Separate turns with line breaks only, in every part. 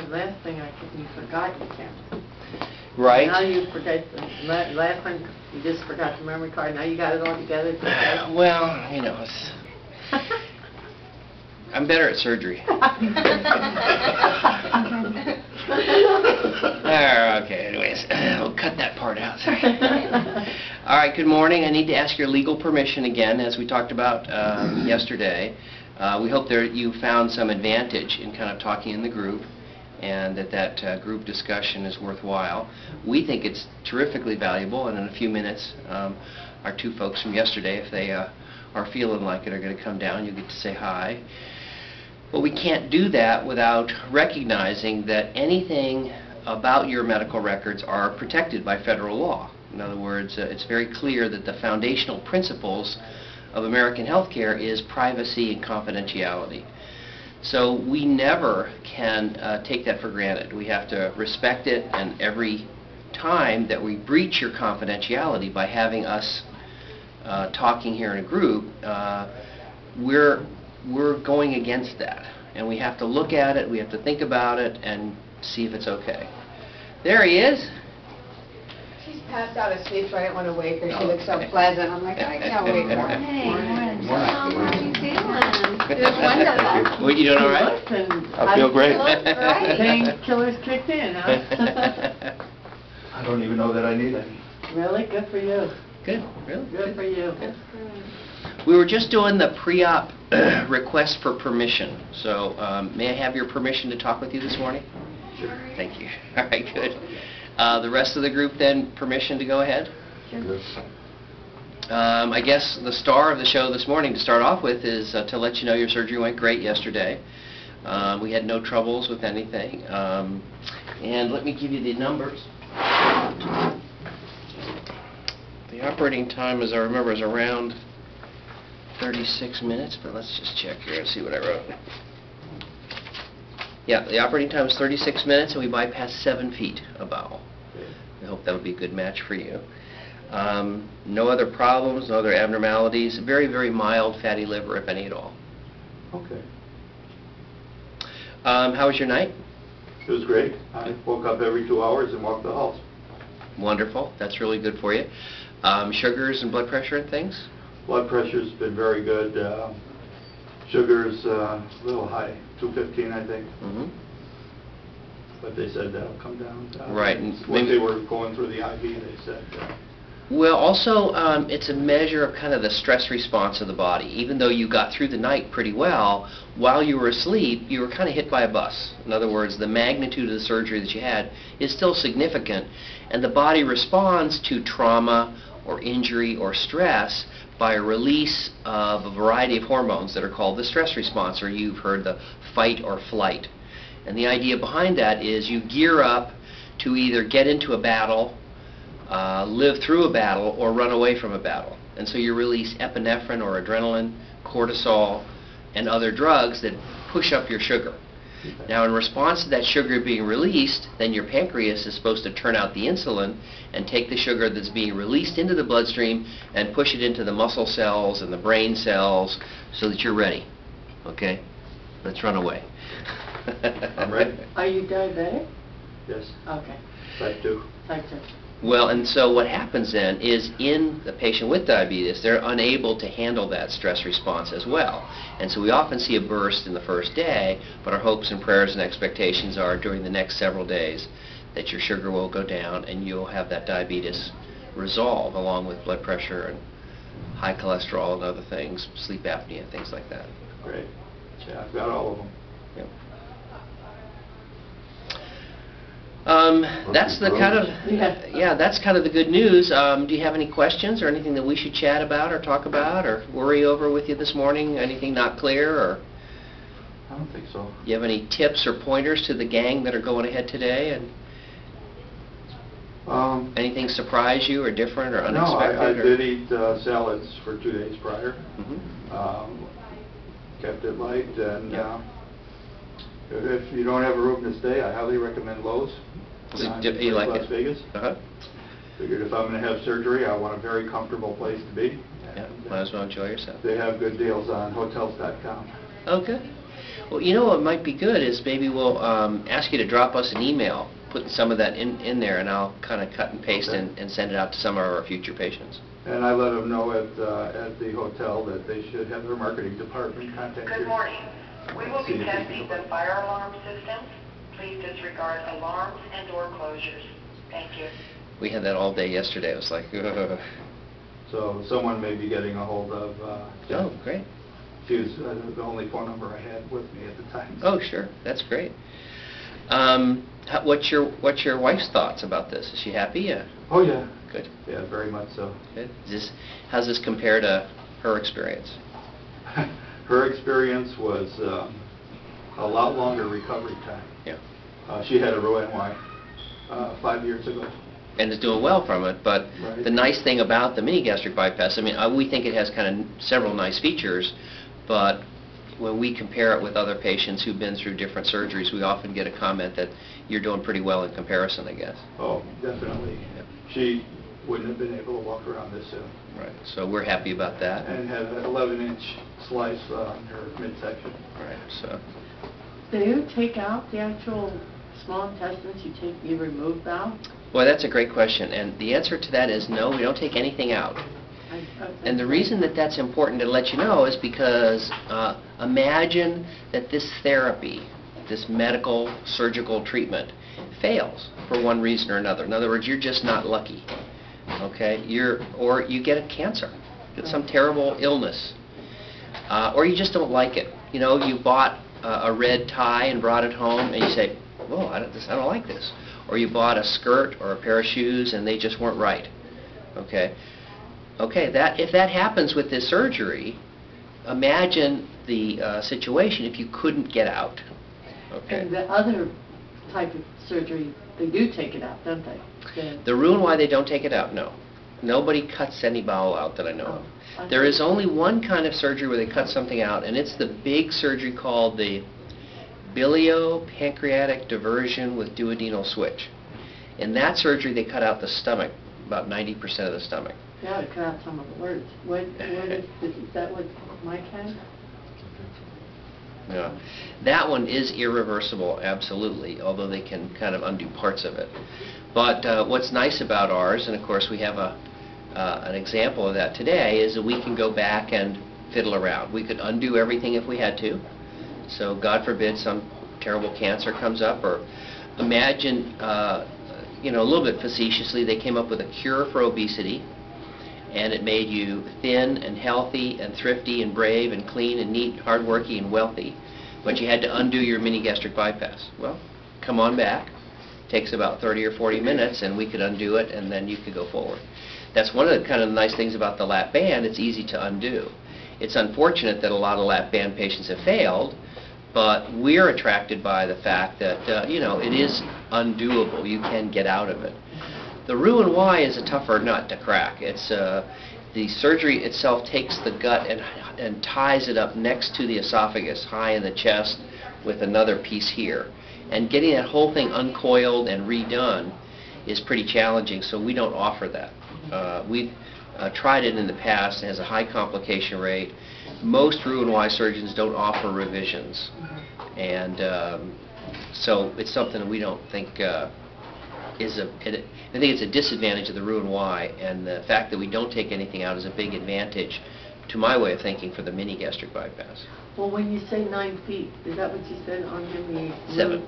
last thing you forgot you counted.
Right.
Now you forget, last time you just forgot the memory card, now you got it all together today.
Well, you know, it's, I'm better at surgery. Okay, anyways, we'll cut that part out. Sorry. All right, good morning. I need to ask your legal permission again, as we talked about yesterday. We hope you found some advantage in kind of talking in the group, and that group discussion is worthwhile. We think it's terrifically valuable, and in a few minutes, our two folks from yesterday, if they are feeling like it, are going to come down. You'll get to say hi. But we can't do that without recognizing that anything about your medical records are protected by federal law. In other words, it's very clear that the foundational principles of American healthcare is privacy and confidentiality. So we never can take that for granted. We have to respect it, and every time that we breach your confidentiality by having us talking here in a group, we're going against that. And we have to look at it, we have to think about it, and see if it's okay. There he is.
She's passed out of sleep, so I didn't want to wake her. She looks so pleasant. I'm like, I can't wake her.
Hey, morning. How are you feeling?
It's wonderful.
What, you doing all right?
I feel great.
Painkillers kicked in, huh?
I don't even know that I need any.
Really? Good for you.
Good, really?
Good for you.
Good. We were just doing the pre-op request for permission. So may I have your permission to talk with you this morning?
Sure.
Thank you. All right, good. The rest of the group then, permission to go ahead?
Sure.
I guess the star of the show this morning to start off with is to let you know your surgery went great yesterday. We had no troubles with anything. And let me give you the numbers. The operating time, as I remember, is around 36 minutes, but let's just check here and see what I wrote. Yeah, the operating time is 36 minutes, and we bypassed 7 feet of bowel. I hope that'll be a good match for you. No other problems, no other abnormalities. Very, very mild fatty liver, if any at all.
Okay.
How was your night?
It was great. I woke up every 2 hours and walked the house.
Wonderful. That's really good for you. Sugars and blood pressure and things?
Blood pressure's been very good. Sugar's a little high, 215, I think.
Mm-hmm.
But they said that'll come down.
Right.
When they were going through the IV, they said.
Well, also, it's a measure of kind of the stress response of the body. Even though you got through the night pretty well, while you were asleep, you were kind of hit by a bus. In other words, the magnitude of the surgery that you had is still significant, and the body responds to trauma or injury or stress by a release of a variety of hormones that are called the stress response, or you've heard the fight or flight. And the idea behind that is you gear up to either get into a battle, live through a battle, or run away from a battle. And so you release epinephrine or adrenaline, cortisol, and other drugs that push up your sugar. Now, in response to that sugar being released, then your pancreas is supposed to turn out the insulin and take the sugar that's being released into the bloodstream and push it into the muscle cells and the brain cells so that you're ready. Okay? Let's run away.
I'm ready.
Are you diabetic?
Yes.
Okay.
Type 2.
Type 2.
Well, and so what happens then is in the patient with diabetes, they're unable to handle that stress response as well. And so we often see a burst in the first day, but our hopes and prayers and expectations are during the next several days that your sugar will go down and you'll have that diabetes resolve along with blood pressure and high cholesterol and other things, sleep apnea, things like that.
Great. Yeah, I've got all of them.
Yep. That's the kind of, yeah, that's kind of the good news. Do you have any questions or anything that we should chat about or talk about or worry over with you this morning? Anything not clear? Or
I don't think so.
Do you have any tips or pointers to the gang that are going ahead today? And anything surprise you or different or unexpected?
No, I did eat salads for 2 days prior.
Mm-hmm.
Kept it light, and if you don't have a room to stay, I highly recommend Lowe's.
You like
Las
it?
Vegas.
Uh-huh.
Figured if I'm going to have surgery, I want a very comfortable place to be.
Yeah, might as well enjoy yourself.
They have good deals on Hotels.com.
Oh, good. Well, you know what might be good is maybe we'll ask you to drop us an email, put some of that in there, and I'll kind of cut and paste
Okay.
and send it out to some of our future patients.
And I let them know at the hotel that they should have their marketing department contact you.
Good morning. We will
See
be
if we can
testing
help.
the fire alarm system. Please disregard alarms and door closures. Thank you.
We had that all day yesterday. It was like, ugh.
So someone may be getting a hold of Jen.
Oh, great.
She was the only phone number I had with me at the time.
Oh, sure. That's great. What's your wife's thoughts about this? Is she happy? Yeah.
Oh, yeah.
Good.
Yeah, very much so.
Good. How's this compare to her experience?
Her experience was a lot longer recovery time.
Yeah.
She had a Roux-en-Y 5 years ago.
And is doing well from it, but
Right.
the nice thing about the mini gastric bypass, I mean, we think it has kind of several nice features, but when we compare it with other patients who've been through different surgeries, we often get a comment that you're doing pretty well in comparison, I guess.
Oh, definitely.
Yeah.
She wouldn't have been able to walk around this soon.
Right. So we're happy about that.
And had an 11-inch slice on her midsection.
Right. So.
Do you take out the actual small intestines? You remove them?
Boy, that's a great question, and the answer to that is no, we don't take anything out. And the reason that that's important to let you know is because imagine that this therapy, this medical surgical treatment, fails for one reason or another. In other words, you're just not lucky, okay? Or you get a cancer, get some terrible illness, or you just don't like it. You know, you bought a red tie and brought it home, and you say, "Whoa, I don't like this." Or you bought a skirt or a pair of shoes, and they just weren't right, okay? Okay, if that happens with this surgery, imagine the situation if you couldn't get out. Okay.
And the other type of surgery, they do take it out, don't they?
The Roux-en-Y, they don't take it out, no. Nobody cuts any bowel out that I know of.
Oh,
There is only one kind of surgery where they cut something out, and it's the big surgery called the biliopancreatic diversion with duodenal switch. In that surgery, they cut out the stomach, about 90% of the stomach.
Yeah, to cut out some of the words. Is that what Mike had?
Yeah. That one is irreversible, absolutely, although they can kind of undo parts of it. But what's nice about ours, and of course we have an example of that today, is that we can go back and fiddle around. We could undo everything if we had to. So God forbid some terrible cancer comes up, or imagine, a little bit facetiously, they came up with a cure for obesity, and it made you thin and healthy and thrifty and brave and clean and neat, hardworking and wealthy, but you had to undo your mini gastric bypass. Well, come on back. Takes about 30 or 40 minutes, and we could undo it, and then you could go forward. That's one of the kind of nice things about the lap band. It's easy to undo. It's unfortunate that a lot of lap band patients have failed, but we're attracted by the fact that, it is undoable. You can get out of it. The Roux-en-Y is a tougher nut to crack. It's the surgery itself takes the gut and ties it up next to the esophagus, high in the chest, with another piece here. And getting that whole thing uncoiled and redone is pretty challenging, so we don't offer that. We've tried it in the past. It has a high complication rate. Most Roux-en-Y surgeons don't offer revisions, and so it's something that we don't think is I think it's a disadvantage of the Roux-en-Y, and the fact that we don't take anything out is a big advantage, to my way of thinking, for the mini gastric bypass.
Well, when you say 9 feet, is that what you said on the...
7.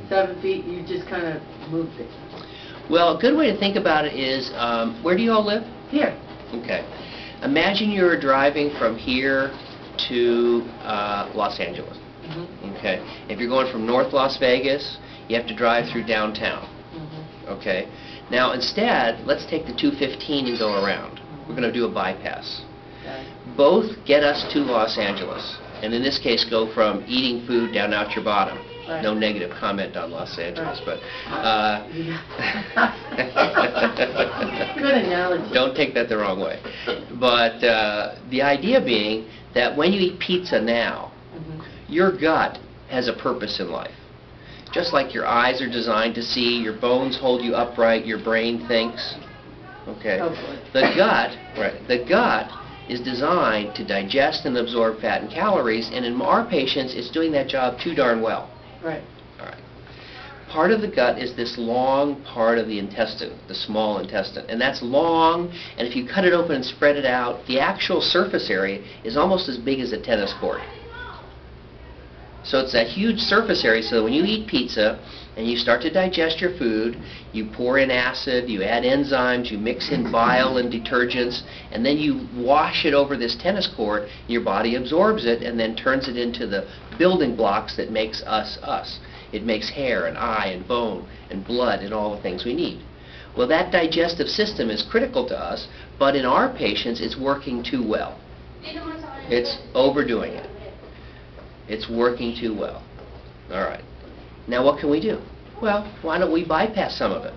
7 feet, you just kind of moved it.
Well, a good way to think about it is, where do you all live?
Here.
Okay. Imagine you're driving from here to Los Angeles.
Mm-hmm.
Okay. If you're going from North Las Vegas, you have to drive through downtown.
Mm-hmm.
Okay. Now, instead, let's take the 215 and go around. We're going to do a bypass.
Okay.
Both get us to Los Angeles, and in this case, go from eating food down out your bottom.
Right.
No negative comment on Los Angeles,
Right.
but...
Good analogy.
Don't take that the wrong way. But the idea being that when you eat pizza now, your gut has a purpose in life. Just like your eyes are designed to see, your bones hold you upright, your brain thinks. Okay.
Hopefully.
The gut is designed to digest and absorb fat and calories, and in our patients, it's doing that job too darn well.
Right.
All right. Part of the gut is this long part of the intestine, the small intestine, and that's long, and if you cut it open and spread it out, the actual surface area is almost as big as a tennis court. So it's that huge surface area, so when you eat pizza and you start to digest your food, you pour in acid, you add enzymes, you mix in bile and detergents, and then you wash it over this tennis court, your body absorbs it and then turns it into the building blocks that makes us us. It makes hair and eye and bone and blood and all the things we need. Well, that digestive system is critical to us, but in our patients it's working too well. It's overdoing it. It's working too well. All right. Now what can we do? Well, why don't we bypass some of it?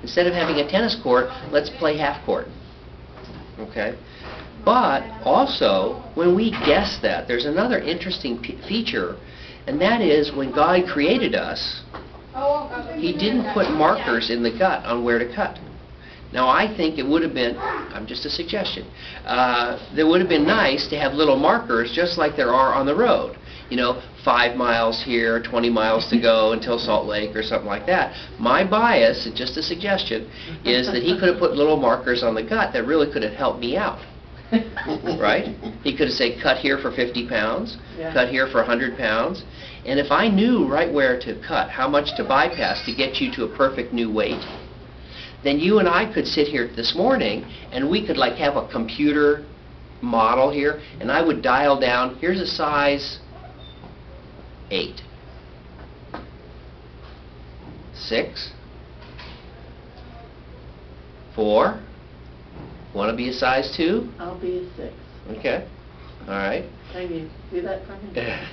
Instead of having a tennis court, let's play half court. Okay? But also, when we guess that, there's another interesting feature, and that is when God created us, He didn't put markers in the gut on where to cut. Now, I think it would have been, I'm just a suggestion, it would have been nice to have little markers just like there are on the road. You know, 5 miles here, 20 miles to go until Salt Lake or something like that. My bias, and just a suggestion, is that he could have put little markers on the gut that really could have helped me out. Right? He could have said, cut here for 50 pounds,
Yeah.
cut here for 100 pounds. And if I knew right where to cut, how much to bypass to get you to a perfect new weight, then you and I could sit here this morning and we could like have a computer model here, and I would dial down, here's a size 8, 6, 4, want to be a size 2?
I'll be a 6.
Okay, all right.
Can you do that for me?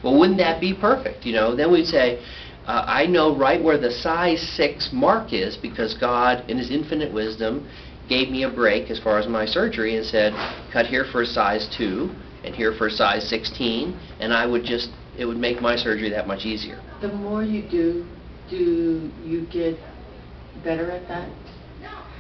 Well, wouldn't that be perfect? You know, then we'd say, I know right where the size 6 mark is because God, in His infinite wisdom, gave me a break as far as my surgery and said, cut here for a size 2 and here for a size 16, and I would just, it would make my surgery that much easier.
The more you do you get better at that?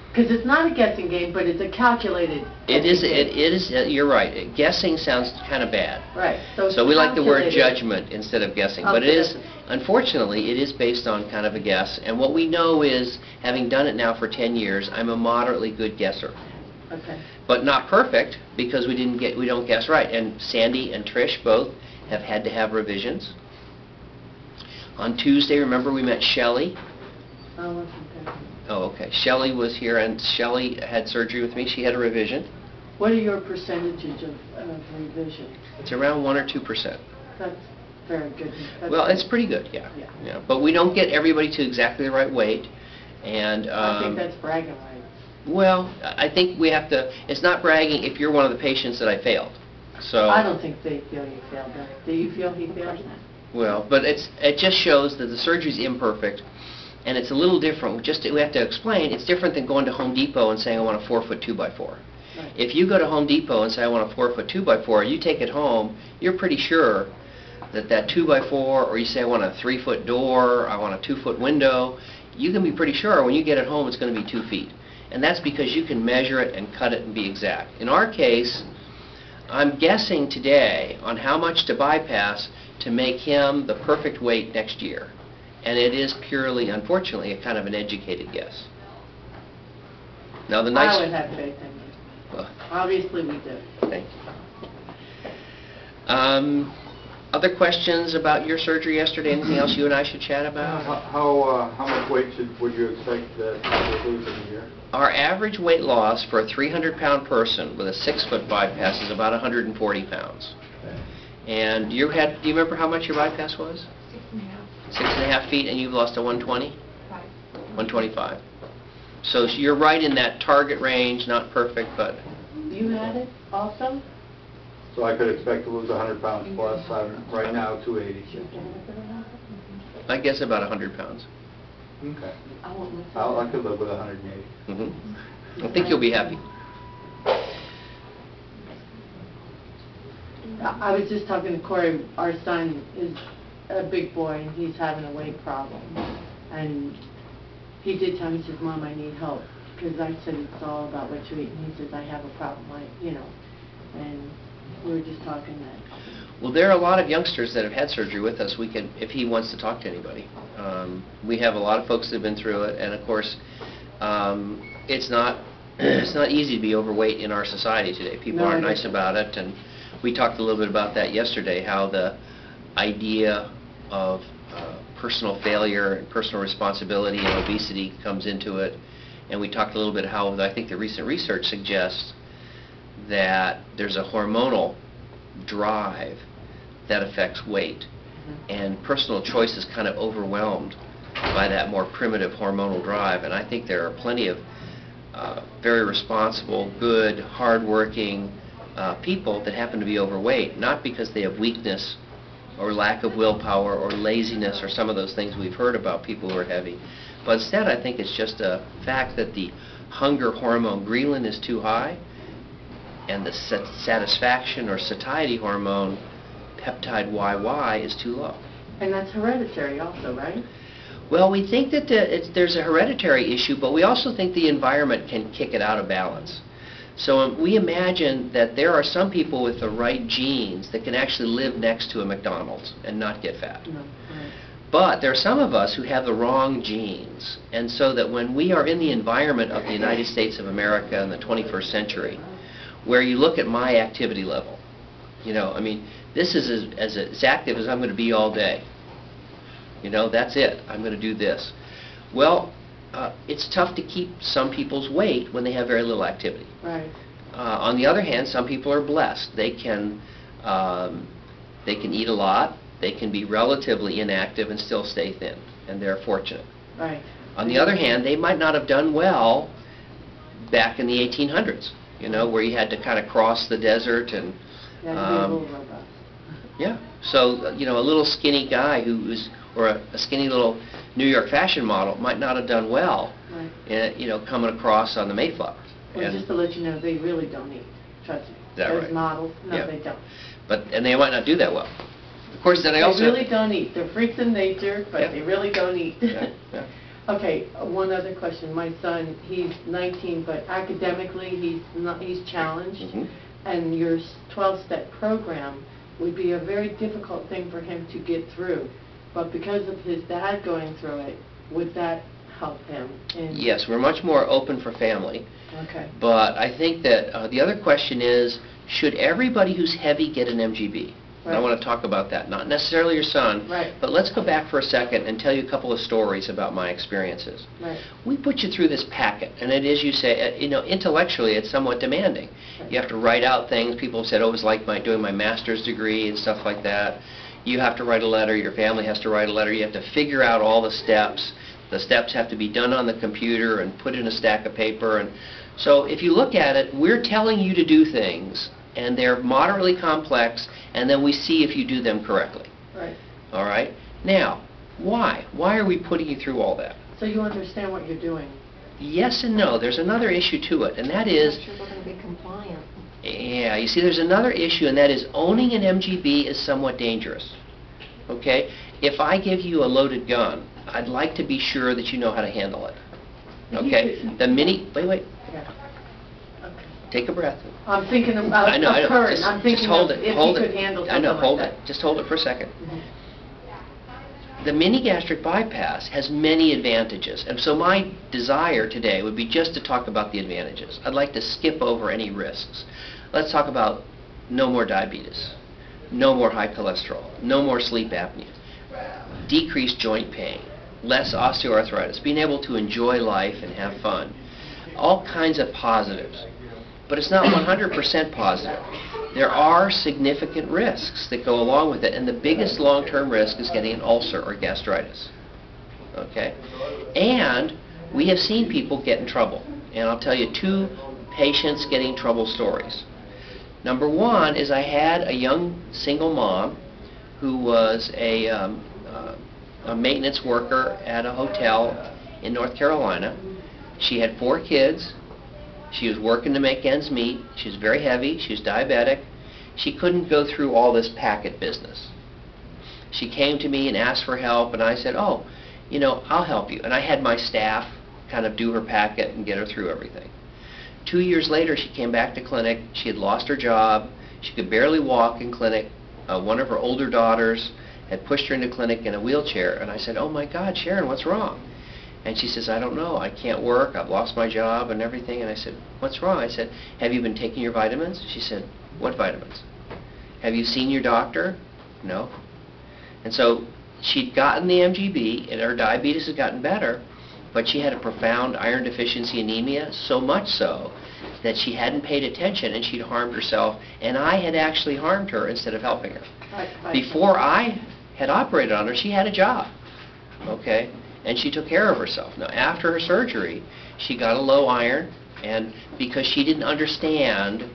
Because it's not a guessing game, but it's a calculated
It is,
game.
you're right. Guessing sounds kind of bad.
Right.
So we like the word
calculated.
judgment instead of guessing. But it is, unfortunately, it is based on kind of a guess. And what we know is, having done it now for 10 years, I'm a moderately good guesser.
Okay.
But not perfect, because we don't guess right. And Sandy and Trish both have had to have revisions. On Tuesday, remember we met Shelley?
Oh, okay.
Oh, okay. Shelley was here, and Shelley had surgery with me. She had a revision.
What are your percentages of revision?
It's around 1 or 2%.
That's very good.
Well, it's pretty good, yeah.
Yeah.
But we don't get everybody to exactly the right weight. And
I think that's bragging rights.
well, I think we have to, it's not bragging if you're one of the patients that I failed. So
I don't think they feel you failed them. Do you feel he failed?
well, but it just shows that the surgery's imperfect, and it's a little different. We have to explain, it's different than going to Home Depot and saying I want a 4-foot 2x4.
Right.
If you go to Home Depot and say I want a 4-foot 2x4, you take it home, you're pretty sure that 2x4, or you say I want a 3-foot door, I want a 2-foot window, you can be pretty sure when you get it home it's going to be 2 feet. And that's because you can measure it and cut it and be exact. In our case, I'm guessing today on how much to bypass to make him the perfect weight next year. And it is purely, unfortunately, a kind of an educated guess. Now the nice...
I would have faith in you.
Well,
Obviously we do.
thank you. Other questions about your surgery yesterday? Anything else you and I should chat about?
How much weight would you expect that to lose in a year?
Our average weight loss for a 300-pound person with a 6-foot bypass is about 140 pounds. And do you remember how much your bypass was? 6.5 feet, and you've lost to 120? 125. So you're right in that target range, not perfect, but...
You had it also?
So I could expect to lose 100 pounds plus. I'm right now 280.
I guess about 100 pounds.
Okay.
I
I could live with 180.
Mm-hmm. I think you'll be happy.
I was just talking to Corey. Our son is a big boy, and he's having a weight problem. And he did tell me, he says, Mom, I need help. Because I said, it's all about what you eat. And he says, I have a problem. And we were just talking that.
Well, there are a lot of youngsters that have had surgery with us. We can, if he wants to talk to anybody. We have a lot of folks that have been through it, and of course, it's not easy to be overweight in our society today. People aren't nice about it, and we talked a little bit about that yesterday, how the idea of personal failure and personal responsibility and obesity comes into it. And we talked a little bit how I think the recent research suggests that there's a hormonal drive that affects weight, and personal choice is kind of overwhelmed by that more primitive hormonal drive. And I think there are plenty of very responsible, good, hard-working people that happen to be overweight, not because they have weakness or lack of willpower or laziness or some of those things we've heard about people who are heavy, but instead I think it's just a fact that the hunger hormone ghrelin is too high, and the satisfaction or satiety hormone peptide YY is too low.
And that's hereditary also, right?
Well, we think that there's a hereditary issue, but we also think the environment can kick it out of balance. So we imagine that there are some people with the right genes that can actually live next to a McDonald's and not get fat.
No, right.
But there are some of us who have the wrong genes, and so that when we are in the environment of the United States of America in the 21st century, where you look at my activity level, you know, I mean, this is as active as I'm going to be all day. You know, that's it. I'm going to do this. Well, it's tough to keep some people's weight when they have very little activity.
Right.
On the other hand, some people are blessed. They can eat a lot. They can be relatively inactive and still stay thin, and they're fortunate.
Right.
On the other hand, they might not have done well back in the 1800s, you know, where you had to kind of cross the desert and
Yeah, to be a little robust.
yeah. So, you know, a little skinny guy or a skinny little New York fashion model might not have done well,
Right.
you know, coming across on the Mayflower.
Well,
And-
just to let you know, they really don't eat. Trust me.
Is that
Those
right?
models, no,
Yeah.
they don't.
and they might not do that well. Of course, then I also...
They really don't eat. They're freaks in nature, but
Yeah.
they really don't eat.
Yeah, yeah.
Okay, one other question. My son, he's 19, but academically he's challenged,
Mhm.
and your 12-step program would be a very difficult thing for him to get through. But because of his dad going through it, would that help him?
Yes, we're much more open for family.
Okay.
But I think that the other question is, should everybody who's heavy get an MGB? And I
Right.
want to talk about that. Not necessarily your son,
Right.
but let's go back for a second and tell you a couple of stories about my experiences.
Right.
We put you through this packet, and it is, you say, you know, intellectually it's somewhat demanding.
Right.
You have to write out things. People have said, oh, it was like doing my master's degree and stuff like that. You have to write a letter. Your family has to write a letter. You have to figure out all the steps. The steps have to be done on the computer and put in a stack of paper. And so if you look at it, we're telling you to do things, and they're moderately complex, and then we see if you do them correctly.
Right.
All right? Now, why? Why are we putting you through all that?
So you understand what you're doing.
Yes and no. There's another issue to it, and that is,
Not sure we're going to be compliant.
yeah, you see, there's another issue, and that is owning an MGB is somewhat dangerous. Okay? If I give you a loaded gun, I'd like to be sure that you know how to handle it. Okay? The mini... Wait.
Yeah. Okay.
Take a breath.
I'm thinking about
I know.
current.
Just,
I'm thinking
just hold
of
it.
if
Hold
he
it.
could handle
I know.
something
Hold
like
it.
that.
Just hold it for a second.
Mhm.
The mini gastric bypass has many advantages, and so my desire today would be just to talk about the advantages. I'd like to skip over any risks. Let's talk about no more diabetes, no more high cholesterol, no more sleep apnea, decreased joint pain, less osteoarthritis, being able to enjoy life and have fun. All kinds of positives. But it's not 100% positive. There are significant risks that go along with it, and the biggest long-term risk is getting an ulcer or gastritis. Okay? And we have seen people get in trouble. And I'll tell you 2 patients getting in trouble stories. Number one is I had a young single mom who was a maintenance worker at a hotel in North Carolina. She had 4 kids. She was working to make ends meet. She was very heavy. She was diabetic. She couldn't go through all this packet business. She came to me and asked for help, and I said, oh, you know, I'll help you. And I had my staff kind of do her packet and get her through everything. 2 years later, she came back to clinic. She had lost her job. She could barely walk in clinic. One of her older daughters had pushed her into clinic in a wheelchair. And I said, "Oh my God, Sharon, what's wrong?" And she says, "I don't know. I can't work. I've lost my job and everything." And I said, "What's wrong?" I said, "Have you been taking your vitamins?" She said, "What vitamins?" "Have you seen your doctor?" "No." And so she'd gotten the MGB, and her diabetes had gotten better, but she had a profound iron deficiency anemia, so much so that she hadn't paid attention and she'd harmed herself, and I had actually harmed her instead of helping her. Before I had operated on her, she had a job, okay? And she took care of herself. Now, after her surgery, she got a low iron, and because she didn't understand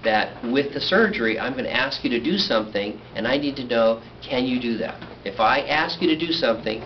that with the surgery, I'm going to ask you to do something, and I need to know, can you do that? If I ask you to do something